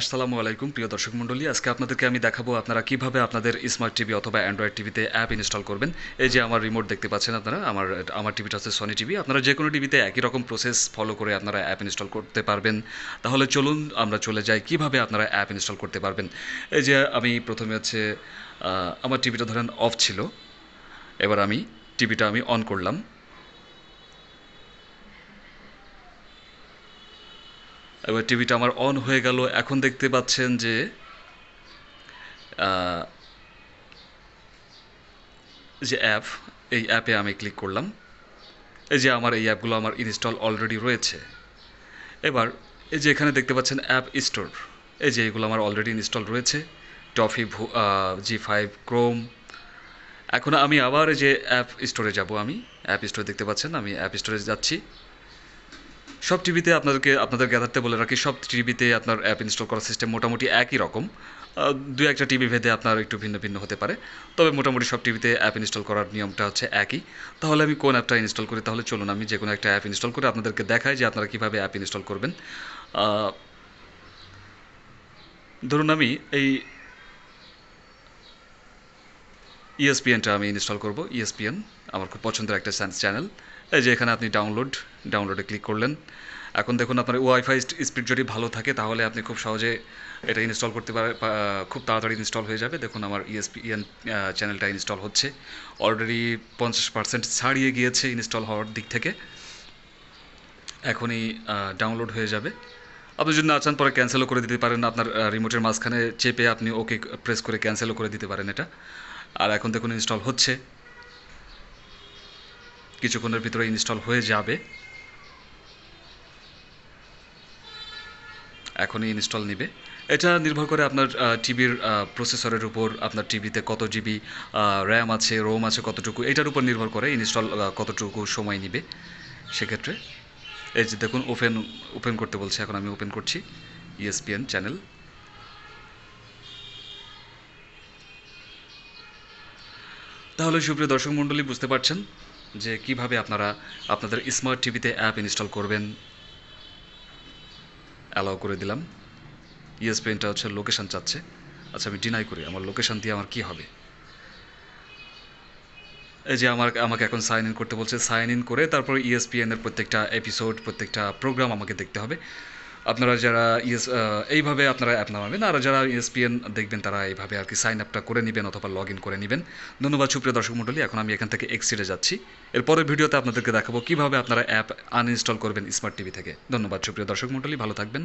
আসসালামু আলাইকুম প্রিয় দর্শক মণ্ডলী, আজকে আপনাদেরকে আমি দেখাবো আপনারা কিভাবে আপনাদের স্মার্ট টিভি অথবা অ্যান্ড্রয়েড টিভিতে অ্যাপ ইনস্টল করবেন। এই যে আমার রিমোট দেখতে পাচ্ছেন আপনারা, আমার টিভিটা হচ্ছে সনি টিভি। আপনারা যে কোনো টিভিতে একই রকম প্রসেস ফলো করে আপনারা অ্যাপ ইনস্টল করতে পারবেন। তাহলে চলুন আমরা চলে যাই কিভাবে আপনারা অ্যাপ ইনস্টল করতে পারবেন। এই যে আমি প্রথমে হচ্ছে আমার টিভিটা ধরেন অফ ছিল, এবার আমি টিভিটা অন করলাম। এবার টিভিটা আমার অন হয়ে গেল। এখন দেখতে পাচ্ছেন যে যে অ্যাপ, এই অ্যাপে আমি ক্লিক করলাম। এই যে আমার এই অ্যাপগুলো আমার ইনস্টল অলরেডি রয়েছে। এবার এই যে এখানে দেখতে পাচ্ছেন অ্যাপ স্টোর, এই যে এগুলো আমার অলরেডি ইনস্টল রয়েছে। Toffee, G5, Chrome. এখন আমি আবার এই যে অ্যাপ স্টোরে যাব। আমি অ্যাপ স্টোরে দেখতে পাচ্ছেন, আমি অ্যাপ স্টোরে যাচ্ছি। সব টিভিতে আপনাদের জ্ঞাতার্থে বলে রাখি, সব টিভিতে আপনার অ্যাপ ইনস্টল করার সিস্টেম মোটামুটি একই রকম। দু একটা টিভি ভেদে আপনার একটু ভিন্ন ভিন্ন হতে পারে, তবে মোটামুটি সব টিভিতে অ্যাপ ইনস্টল করার নিয়মটা হচ্ছে একই। তাহলে আমি কোন অ্যাপটা ইনস্টল করি? তাহলে চলুন আমি যে কোনো একটা অ্যাপ ইনস্টল করে আপনাদেরকে দেখাই যে আপনারা কীভাবে অ্যাপ ইনস্টল করবেন। ধরুন আমি এই ইএসপিএনটা আমি ইনস্টল করব। ইএসপিএন আমার খুব পছন্দের একটা চ্যানেল। এই যে এখানে আপনি ডাউনলোডে ক্লিক করলেন। এখন দেখুন আপনার ওয়াইফাই স্পিড যদি ভালো থাকে তাহলে আপনি খুব সহজে এটা ইনস্টল করতে খুব তাড়াতাড়ি ইনস্টল হয়ে যাবে। দেখুন আমার ইএসপিএন চ্যানেলটা ইনস্টল হচ্ছে। অলরেডি 50% ছাড়িয়ে গিয়েছে ইনস্টল হওয়ার দিক থেকে। এখনই ডাউনলোড হয়ে যাবে। আপনি যদি না চান পরে ক্যান্সেলও করে দিতে পারেন। আপনার রিমোটের মাঝখানে চেপে আপনি ওকে প্রেস করে ক্যান্সেলও করে দিতে পারেন এটা। আর এখন দেখুন ইনস্টল হচ্ছে, কিছুক্ষণের ভিতরে ইনস্টল হয়ে যাবে। এখনই ইনস্টল নেবে। এটা নির্ভর করে আপনার টিভির প্রসেসরের উপর, আপনার টিভিতে কত জিবি র্যাম আছে, রোম আছে কতটুকু, এটার উপর নির্ভর করে ইনস্টল কতটুকু সময় নেবে সেক্ষেত্রে। এই যে দেখুন ওপেন করতে বলছে, এখন আমি ওপেন করছি ইএসপিএন চ্যানেল। তাহলে সুপ্রিয় দর্শক মণ্ডলী, বুঝতে পারছেন যে কিভাবে আপনারা আপনাদের স্মার্ট টিভিতে অ্যাপ ইনস্টল করবেন। অ্যালাউ করে দিলাম। ইএসপিএনটা হচ্ছে লোকেশান চাচ্ছে। আচ্ছা আমি ডিনাই করি, আমার লোকেশান দিয়ে আমার কী হবে। এই যে আমাকে এখন সাইন ইন করতে বলছে। সাইন ইন করে তারপর ইএসপিএনের প্রত্যেকটা এপিসোড, প্রত্যেকটা প্রোগ্রাম আমাকে দেখতে হবে। আপনারা যারা এইভাবে আপনারা অ্যাপ নামাবেন, আর যারা ইএসপিএন দেখবেন তারা এইভাবে আর কি সাইন আপটা করে নেবেন অথবা লগ ইন করে নেবেন। ধন্যবাদ সুপ্রিয় দর্শক মণ্ডলী। এখন আমি এখান থেকে এক্সিটে যাচ্ছি। এরপরের ভিডিওতে আপনাদেরকে দেখাবো কীভাবে আপনারা অ্যাপ আনইনস্টল করবেন স্মার্ট টিভি থেকে। ধন্যবাদ সুপ্রিয় দর্শক মণ্ডলী, ভালো থাকবেন।